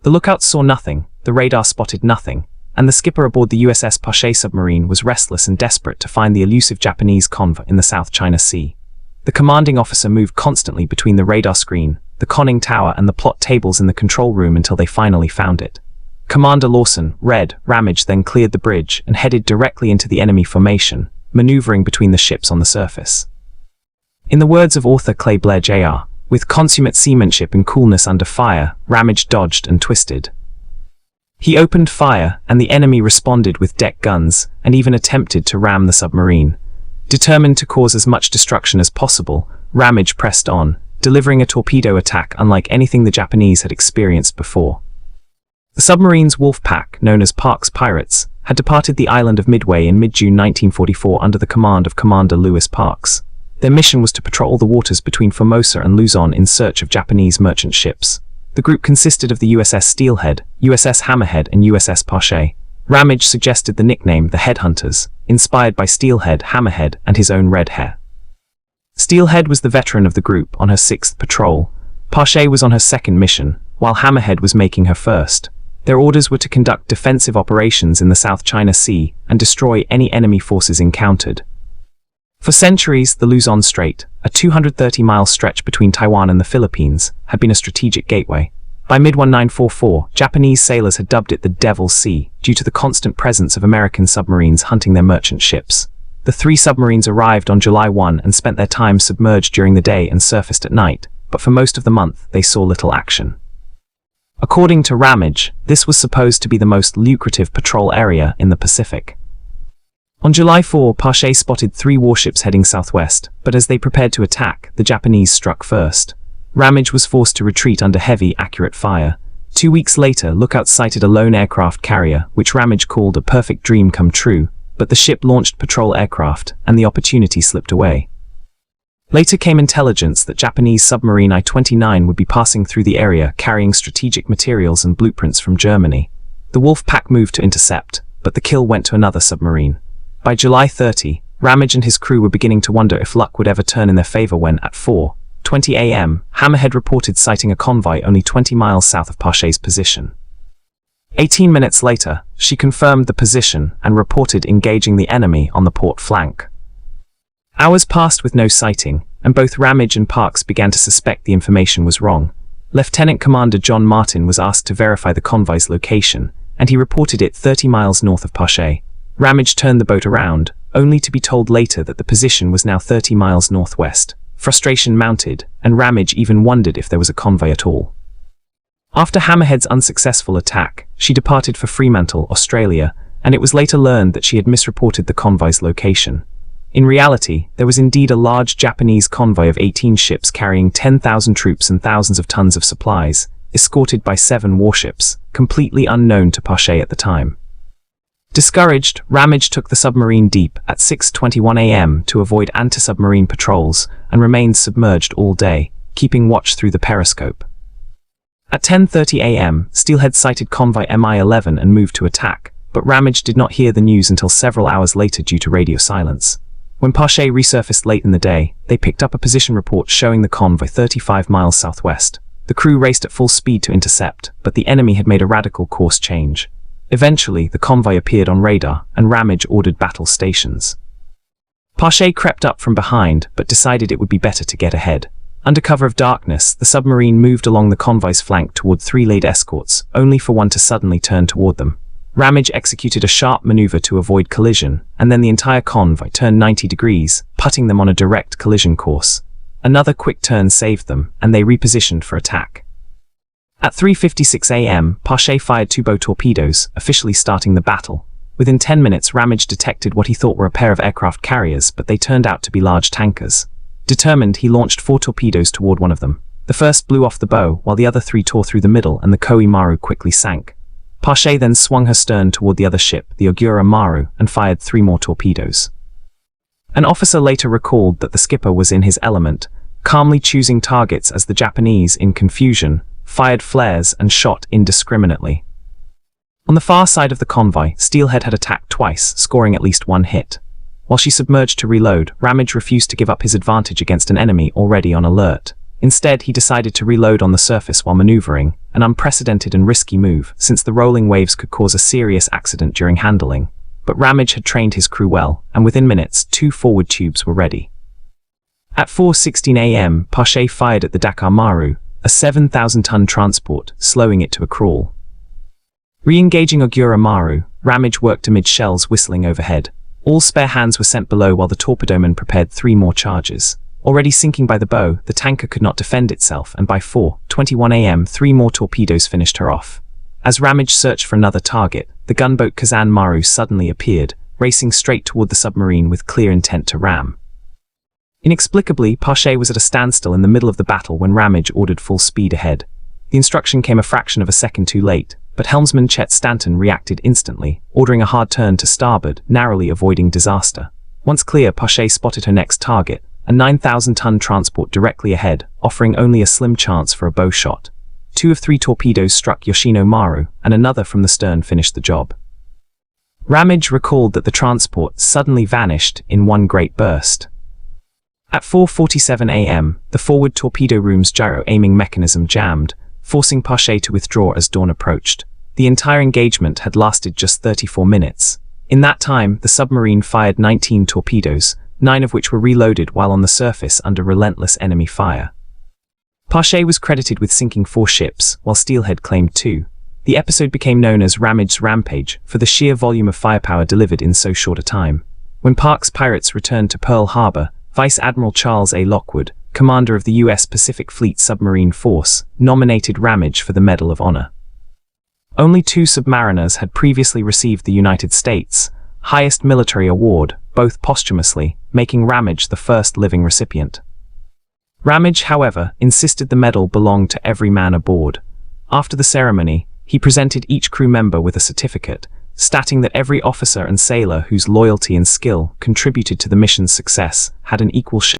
The lookouts saw nothing, the radar spotted nothing, and the skipper aboard the USS Parche submarine was restless and desperate to find the elusive Japanese convoy in the South China Sea. The commanding officer moved constantly between the radar screen, the conning tower, and the plot tables in the control room until they finally found it. Commander Lawson Red Ramage then cleared the bridge and headed directly into the enemy formation, maneuvering between the ships on the surface. In the words of author Clay Blair Jr., with consummate seamanship and coolness under fire, Ramage dodged and twisted. He opened fire, and the enemy responded with deck guns, and even attempted to ram the submarine. Determined to cause as much destruction as possible, Ramage pressed on, delivering a torpedo attack unlike anything the Japanese had experienced before. The submarine's wolf pack, known as Parche's Pirates, had departed the island of Midway in mid-June 1944 under the command of Commander Louis Parche. Their mission was to patrol the waters between Formosa and Luzon in search of Japanese merchant ships. The group consisted of the USS Steelhead, USS Hammerhead, and USS Parche. Ramage suggested the nickname the Headhunters, inspired by Steelhead, Hammerhead, and his own red hair. Steelhead was the veteran of the group on her 6th patrol. Parche was on her 2nd mission, while Hammerhead was making her 1st. Their orders were to conduct defensive operations in the South China Sea and destroy any enemy forces encountered. For centuries, the Luzon Strait, a 230-mile stretch between Taiwan and the Philippines, had been a strategic gateway. By mid-1944, Japanese sailors had dubbed it the Devil's Sea, due to the constant presence of American submarines hunting their merchant ships. The 3 submarines arrived on July 1 and spent their time submerged during the day and surfaced at night, but for most of the month they saw little action. According to Ramage, this was supposed to be the most lucrative patrol area in the Pacific. On July 4, Parche spotted 3 warships heading southwest, but as they prepared to attack, the Japanese struck first. Ramage was forced to retreat under heavy, accurate fire. 2 weeks later, lookouts sighted a lone aircraft carrier, which Ramage called a perfect dream come true, but the ship launched patrol aircraft, and the opportunity slipped away. Later came intelligence that Japanese submarine I-29 would be passing through the area carrying strategic materials and blueprints from Germany. The Wolf Pack moved to intercept, but the kill went to another submarine. By July 30, Ramage and his crew were beginning to wonder if luck would ever turn in their favor when, at 4:20 a.m., Hammerhead reported sighting a convoy only 20 miles south of Parche's position. 18 minutes later, she confirmed the position and reported engaging the enemy on the port flank. Hours passed with no sighting, and both Ramage and Parche began to suspect the information was wrong. Lieutenant Commander John Martin was asked to verify the convoy's location, and he reported it 30 miles north of Parche. Ramage turned the boat around, only to be told later that the position was now 30 miles northwest. Frustration mounted, and Ramage even wondered if there was a convoy at all. After Hammerhead's unsuccessful attack, she departed for Fremantle, Australia, and it was later learned that she had misreported the convoy's location. In reality, there was indeed a large Japanese convoy of 18 ships carrying 10,000 troops and thousands of tons of supplies, escorted by 7 warships, completely unknown to Parche at the time. Discouraged, Ramage took the submarine deep at 6:21 a.m. to avoid anti-submarine patrols and remained submerged all day, keeping watch through the periscope. At 10:30 a.m., Steelhead sighted convoy Mi-11 and moved to attack, but Ramage did not hear the news until several hours later due to radio silence. When Parche resurfaced late in the day, they picked up a position report showing the convoy 35 miles southwest. The crew raced at full speed to intercept, but the enemy had made a radical course change. Eventually, the convoy appeared on radar, and Ramage ordered battle stations. Parche crept up from behind, but decided it would be better to get ahead. Under cover of darkness, the submarine moved along the convoy's flank toward 3 laid escorts, only for one to suddenly turn toward them. Ramage executed a sharp maneuver to avoid collision, and then the entire convoy turned 90 degrees, putting them on a direct collision course. Another quick turn saved them, and they repositioned for attack. At 3:56 a.m., Parche fired 2 bow torpedoes, officially starting the battle. Within 10 minutes, Ramage detected what he thought were a pair of aircraft carriers, but they turned out to be large tankers. Determined, he launched 4 torpedoes toward one of them. The first blew off the bow, while the other 3 tore through the middle, and the Koei Maru quickly sank. Parche then swung her stern toward the other ship, the Ogura Maru, and fired 3 more torpedoes. An officer later recalled that the skipper was in his element, calmly choosing targets as the Japanese, in confusion, fired flares and shot indiscriminately. On the far side of the convoy, Steelhead had attacked twice, scoring at least 1 hit. While she submerged to reload, Ramage refused to give up his advantage against an enemy already on alert. Instead, he decided to reload on the surface while maneuvering, an unprecedented and risky move, since the rolling waves could cause a serious accident during handling. But Ramage had trained his crew well, and within minutes, 2 forward tubes were ready. At 4:16 a.m., Parche fired at the Dakar Maru, a 7,000-ton transport, slowing it to a crawl. Re-engaging Ogura Maru, Ramage worked amid shells whistling overhead. All spare hands were sent below while the torpedomen prepared 3 more charges. Already sinking by the bow, the tanker could not defend itself, and by 4:21 a.m. 3 more torpedoes finished her off. As Ramage searched for another target, the gunboat Kazan Maru suddenly appeared, racing straight toward the submarine with clear intent to ram. Inexplicably, Parche was at a standstill in the middle of the battle when Ramage ordered full speed ahead. The instruction came a fraction of a second too late, but helmsman Chet Stanton reacted instantly, ordering a hard turn to starboard, narrowly avoiding disaster. Once clear, Parche spotted her next target, a 9,000-ton transport directly ahead, offering only a slim chance for a bow shot. 2 of 3 torpedoes struck Yoshino Maru, and another from the stern finished the job. Ramage recalled that the transport suddenly vanished in one great burst. At 4:47 a.m., the forward torpedo room's gyro-aiming mechanism jammed, forcing Parche to withdraw as dawn approached. The entire engagement had lasted just 34 minutes. In that time, the submarine fired 19 torpedoes, 9 of which were reloaded while on the surface under relentless enemy fire. Parche was credited with sinking 4 ships, while Steelhead claimed 2. The episode became known as Ramage's Rampage for the sheer volume of firepower delivered in so short a time. When Park's pirates returned to Pearl Harbor, Vice Admiral Charles A. Lockwood, commander of the U.S. Pacific Fleet Submarine Force, nominated Ramage for the Medal of Honor. Only 2 submariners had previously received the United States' highest military award, both posthumously, making Ramage the first living recipient. Ramage, however, insisted the medal belonged to every man aboard. After the ceremony, he presented each crew member with a certificate, stating that every officer and sailor whose loyalty and skill contributed to the mission's success had an equal share